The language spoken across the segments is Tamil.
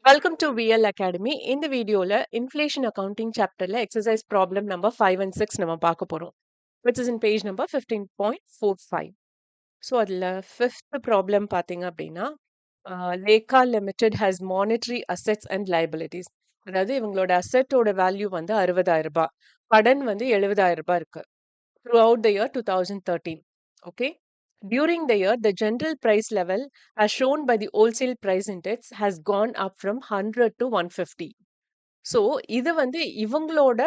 Welcome to VL Academy. இந்த வீடியோல இன்ஃப்ளேஷன் அக்கவுண்டிங் சாப்டர்ல எக்ஸசைஸ் ப்ராப்ளம் நம்பர் 5 and 6 நம்ம பார்க்க போறோம். which is in page number 15.45. So அதில் ஃபிஃப்த் ப்ராப்ளம் பார்த்தீங்க அப்படின்னா Lekha limited has monetary assets and liabilities. அதாவது இவங்களோட அசெட்டோட வேல்யூ வந்து 60,000 ரூபாய், கடன் வந்து 70,000 ரூபாய் இருக்கு throughout the year 2013. Okay. During the year, the general price level, as shown by the wholesale price index, has gone up from 100 to 150. So இது வந்து இவங்களோட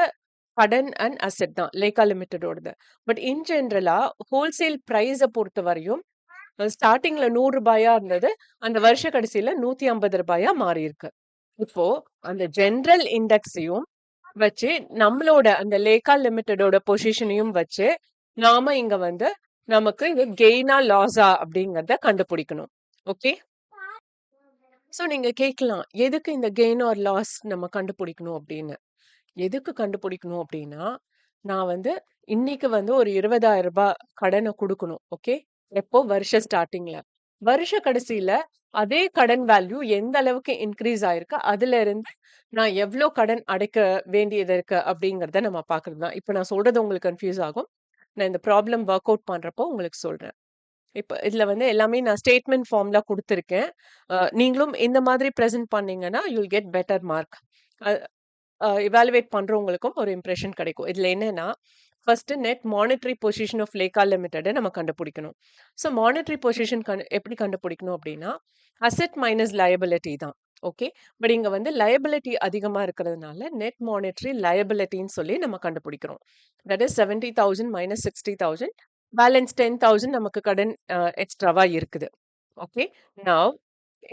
கடன் அண்ட் அசெட் தான் லேக்கா லிமிட்டடோடது. பட் இன் ஜென்ரலா ஹோல்சேல் ப்ரைஸை பொறுத்த வரையும் ஸ்டார்டிங்ல 100 ரூபாயா இருந்தது, அந்த வருஷ கடைசியில 150 ரூபாயா மாறி இருக்கு. இப்போ அந்த ஜெனரல் இண்டெக்ஸையும் வச்சு நம்மளோட அந்த லேக்கா லிமிட்டடோட பொசிஷனையும் வச்சு நாம இங்க வந்து நமக்கு இது கெய்னா லாஸா அப்படிங்கறத கண்டுபிடிக்கணும். ஓகே. ஸோ நீங்க கேட்கலாம், எதுக்கு இந்த கெயின் ஆர் லாஸ் நம்ம கண்டுபிடிக்கணும் அப்படின்னு. எதுக்கு கண்டுபிடிக்கணும் அப்படின்னா, நான் வந்து இன்னைக்கு வந்து ஒரு 20,000 ரூபாய் கடனை கொடுக்கணும். ஓகே. எப்போ வருஷ ஸ்டார்டிங்ல, வருஷ கடைசியில அதே கடன் வேல்யூ எந்த அளவுக்கு இன்க்ரீஸ் ஆயிருக்கு, அதுல இருந்து நான் எவ்வளோ கடன் அடைக்க வேண்டியது இருக்கு அப்படிங்கறத நம்ம பாக்குறது தான். இப்போ நான் சொல்றது உங்களுக்கு கன்ஃபியூஸ் ஆகும். நான் இந்த ப்ராப்ளம் ஒர்க் அவுட் பண்றப்போ உங்களுக்கு சொல்றேன். இப்ப இதுல வந்து எல்லாமே நான் ஸ்டேட்மெண்ட் ஃபார்ம்ல குடுத்திருக்கேன். நீங்களும் இந்த மாதிரி பிரசன்ட் பண்ணீங்கன்னா, you'll get better mark. Evaluate பண்றவங்களுக்கும் ஒரு இம்ப்ரெஷன் கிடைக்கும். இதுல என்னன்னா, first net monetary position of Lekha limited நம்ம கண்டுபிடிக்கணும். ஸோ மானிட்டரி பொசிஷன் எப்படி கண்டுபிடிக்கணும் அப்படின்னா, அசெட் மைனஸ் லயபிலிட்டி தான். ஓகே. பட் இங்க வந்து லயபிலிட்டி அதிகமா இருக்கிறதுனால நெட் மானிட்டரி லயபிலிட்டின்னு சொல்லி நம்ம கண்டுபிடிக்கிறோம். தட் இஸ் 70,000 மைனஸ் 60,000, பேலன்ஸ் 10,000 நமக்கு கடன் எக்ஸ்ட்ராவா இருக்குது. ஓகே. நவ்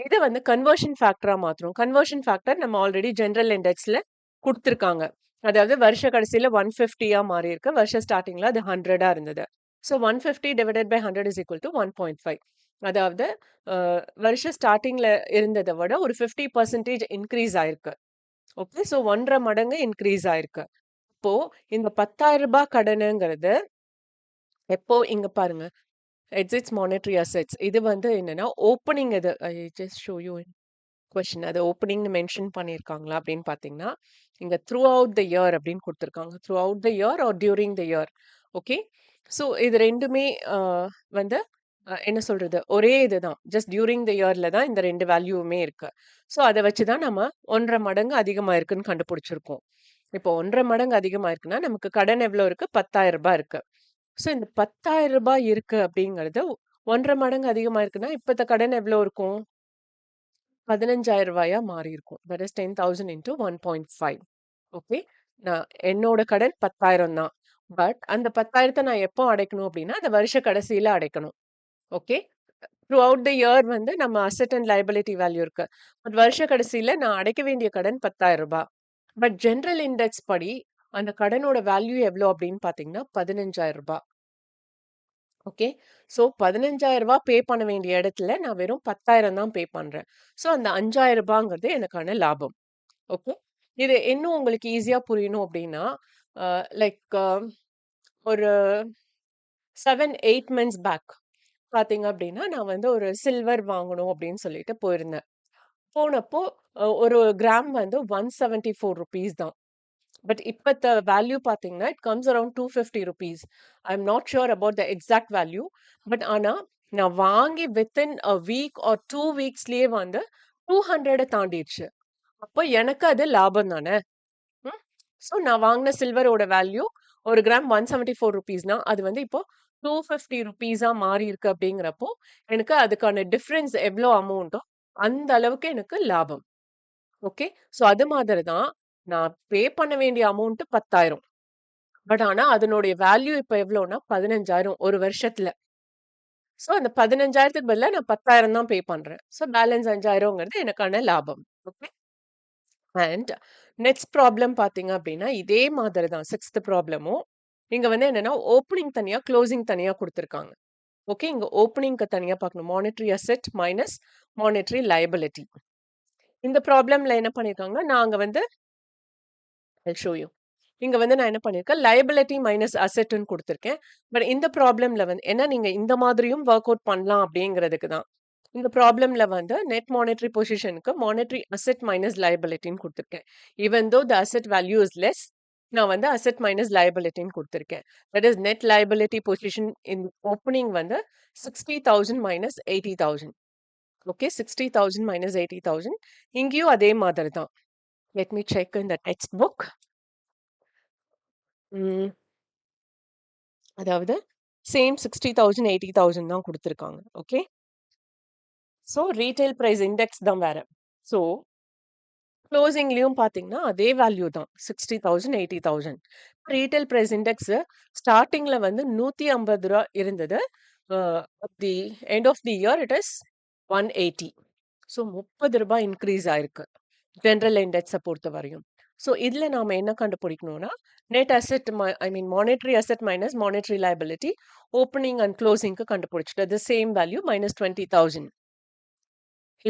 இதை வந்து கன்வர்ஷன் ஃபேக்டரா மாத்துறோம். கன்வர்ஷன் ஃபேக்டர் நம்ம ஆல்ரெடி ஜெனரல் இண்டெக்ஸ்ல கொடுத்துருக்காங்க. அதாவது வருஷ கடைசியில 150 மாறி இருக்கு, வருஷ ஸ்டார்டிங்ல அது 100 இருந்தது. So 150 divided by 100 is equal to 1.5. அதாவது வருஷ ஸ்டார்டிங்ல இருந்ததை விட ஒரு 50% இன்க்ரீஸ் ஆயிருக்கு. ஓகே. ஸோ 1.5 மடங்கு இன்க்ரீஸ் ஆயிருக்கு. இப்போ இந்த 10,000 ரூபாய் கடனுங்கிறது எப்போ இங்க பாருங்க, எக்ஸிட்ஸ் மானிட்டரி அசெட்ஸ். இது வந்து என்னன்னா ஓப்பனிங், இது I just show you question. அது ஓப்பனிங்னு மென்ஷன் பண்ணியிருக்காங்களா அப்படின்னு பார்த்தீங்கன்னா, இங்க த்ரூ அவுட் த இயர் அப்படின்னு கொடுத்துருக்காங்க. Through out the year R during the year. Okay. So இது ரெண்டுமே வந்து என்ன சொல்றது, ஒரே இதுதான். ஜஸ்ட் டியூரிங் த இயர்ல தான் இந்த ரெண்டு வேல்யூவுமே இருக்கு. ஸோ அதை வச்சு தான் நம்ம 1.5 மடங்கு அதிகமா இருக்குன்னு கண்டுபிடிச்சிருக்கோம். இப்போ 1.5 மடங்கு அதிகமா இருக்குன்னா நமக்கு கடன் எவ்வளோ இருக்கு? 10,000 ரூபாய் இருக்கு. ஸோ இந்த 10,000 ரூபாய் இருக்கு அப்படிங்கிறது 1.5 மடங்கு அதிகமா இருக்குன்னா இப்பத்த கடன் எவ்வளோ இருக்கும்? 15,000 ரூபாயா மாறி இருக்கும். That is 10,000 into 1.5. ஓகே. நான் என்னோட கடன் 10,000 தான். பட் அந்த 10,000த்தை நான் எப்போ அடைக்கணும் அப்படின்னா, அந்த வருஷ கடைசியில அடைக்கணும். Okay. Throughout the year வந்து நம்ம அசெட் அண்ட் லைபிலிட்டி வேல்யூ இருக்கு. பட் வருஷ கடைசியில நான் அடைக்க வேண்டிய கடன் 10,000 ரூபாய். பட் ஜெனரல் இண்டெக்ஸ் படி அந்த கடனோட வேல்யூ எவ்வளோ அப்படின்னு பார்த்தீங்கன்னா 15,000 ரூபாய். ஓகே. ஸோ 15,000 ரூபாய் பே பண்ண வேண்டிய இடத்துல நான் வெறும் 10,000 தான் பே பண்றேன். ஸோ அந்த 5,000 ரூபாங்கிறது எனக்கான லாபம். ஓகே. இது இன்னும் உங்களுக்கு ஈஸியா புரியணும் அப்படின்னா, லைக் ஒரு 7, 8 மந்த்ஸ் பேக் பார்த்தீங்க அப்படின்னா, நான் வந்து ஒரு சில்வர் வாங்கணும் அப்படின்னு சொல்லிட்டு போயிருந்தேன். போனப்போ ஒரு கிராம் வந்து 174 ரூபீஸ் தான். பட் இப்பத்த வேல்யூ பார்த்தீங்கன்னா, it comes around 250 rupees. I am not sure about the exact value. But ஆனா, நான் வாங்கி வித்தின் அ வீக் ஆர் 2 வீக்ஸ்லயே வந்து 200 தாண்டிடுச்சு. அப்போ எனக்கு அது லாபம் தானே. ம். ஸோ நான் வாங்கின சில்வரோட வேல்யூ ஒரு கிராம் 174 ரூபீஸ்னா, அது வந்து இப்போ 250 ரூபீஸா மாறி இருக்கு அப்படிங்கிறப்போ, எனக்கு அதுக்கான டிஃபரன்ஸ் எவ்வளோ அமௌண்ட்டோ, அந்த அளவுக்கு எனக்கு லாபம். ஓகே. ஸோ அது மாதிரி தான் நான் பே பண்ண வேண்டிய அமௌண்ட் 10,000. பட் ஆனா அதனுடைய வேல்யூ இப்ப எவ்வளோன்னா 15,000 ஒரு வருஷத்துல. ஸோ அந்த 15,000க்கு பதிலா நான் 10,000 தான் பே பண்றேன். ஸோ பேலன்ஸ் 5,000ங்கிறது எனக்கான லாபம். ஓகே. அண்ட் நெக்ஸ்ட் ப்ராப்ளம் பார்த்தீங்க அப்படின்னா, இதே மாதிரி தான் 6த் ப்ராப்ளமும். இங்க வந்து என்னன்னா, ஓப்பனிங் தனியா, குளோசிங் தனியா குடுத்துருக்காங்க. ஓகே. இங்க ஓப்பனிங்க்கு தனியா பார்க்கணும். Monetary asset minus monetary liability. இந்த ப்ராப்ளம்ல என்ன பண்ணியிருக்காங்கன்னா, நான் அங்க வந்து ஐல் ஷோ யூ. இங்க வந்து நான் என்ன பண்ணியிருக்கேன், லயபிலிட்டி மைனஸ் அசெட்ன்னு குடுத்துருக்கேன். பட் இந்த ப்ராப்ளம்ல வந்து ஏன்னா நீங்க இந்த மாதிரியும் வொர்க் அவுட் பண்ணலாம் அப்படிங்கிறதுக்கு தான். இந்த ப்ராப்ளம்ல வந்து நெட் மானிட்டரி பொசிஷனுக்கு மானிட்டரி அசெட் மைனஸ் லயபிலிட்டின்னு குடுத்துருக்கேன். Even though the asset value is less, நான் வந்து அசெட் மைனஸ் லயபிலிட்டின்னு குடுத்துருக்கேன். That is net liability position in opening வந்து 60,000 மைனஸ் 80,000. Okay, 60,000 minus 80,000. இங்கேயும் அதே மாதிரி தான். Let me check in the textbook. அதாவது சேம் 60,000 80,000 தான் குடுத்துருக்காங்க. Okay. So retail price index தான் வேற. ஸோ க்ளோசிங்லயும் பார்த்தீங்கன்னா, அதே வேல்யூ தான். 60,000 80,000. ரீட்டெயில் பிரைஸ் இண்டெக்ஸ் ஸ்டார்ட்டிங்ல வந்து ரூ. 150 இருந்தது. At the end of the year it is 180. So ரூ. 30 இன்க்ரீஸ் ஆயிருக்கு. ஜெனரல் இண்டெக்ஸ பொறுத்தவரையும். ஸோ இதுல நாம என்ன கண்டுபிடிக்கணும்னா, net asset I mean monetary asset minus monetary liability opening and க்ளோசிங்க்கு கண்டுபிடிச்சுட்டு தி சேம் வேல்யூ மைனஸ் 20,000.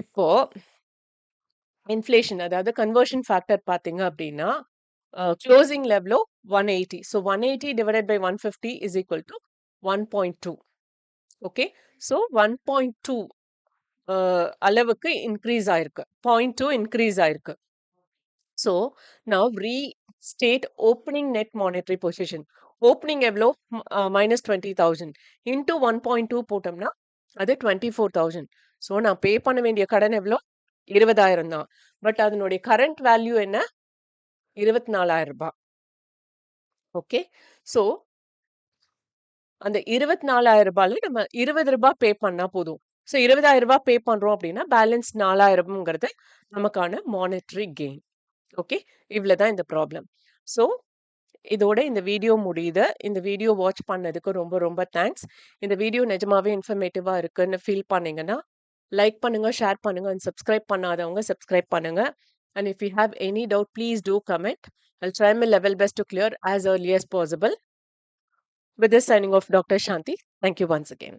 இப்போ இன்ஃப்ளேஷன் அதாவது கன்வர்ஷன் ஃபேக்டர் பார்த்தீங்க அப்படின்னா, க்ளோசிங்ல எவ்வளோ? 180. So 180 divided by 150 is equal to 1.2. Okay. So 1.2 அளவுக்கு இன்க்ரீஸ் ஆயிருக்கு. 0.2 இன்க்ரீஸ் ஆயிருக்கு. So now restate opening net monetary position. Opening எவ்வளோ? மைனஸ் 20,000 இன்டூ 1.2 போட்டோம்னா அது 24,000. ஸோ நான் பே பண்ண வேண்டிய கடன் எவ்வளோ? 20,000 தான். பட் அதனுடைய கரண்ட் வேல்யூ என்ன? 24,000. ஓகே. ஸோ அந்த 24,000ல நம்ம ரூ. 20 பே பண்ணா போதும். ஸோ ரூ. 20,000 பே பண்றோம் அப்படின்னா, பேலன்ஸ் 4,000ங்கிறது நமக்கான மானிட்டரி கெயின். ஓகே. இவ்வளோ தான் இந்த ப்ராப்ளம். ஸோ இதோட இந்த வீடியோ முடியுது. இந்த வீடியோ வாட்ச் பண்ணதுக்கு ரொம்ப ரொம்ப தேங்க்ஸ். இந்த வீடியோ நிஜமாவே இன்ஃபர்மேட்டிவா இருக்குன்னு ஃபீல் பண்ணீங்கன்னா, லைக் பண்ணுங்க, ஷேர் பண்ணுங்க அண்ட் சப்ஸ்கிரைப் பண்ணாதவங்க சப்ஸ்கிரைப் பண்ணுங்க. And if you have any doubt, please do comment. I'll try my level best to clear as early as possible. With this signing off, Dr. Shanti. Thank you once again.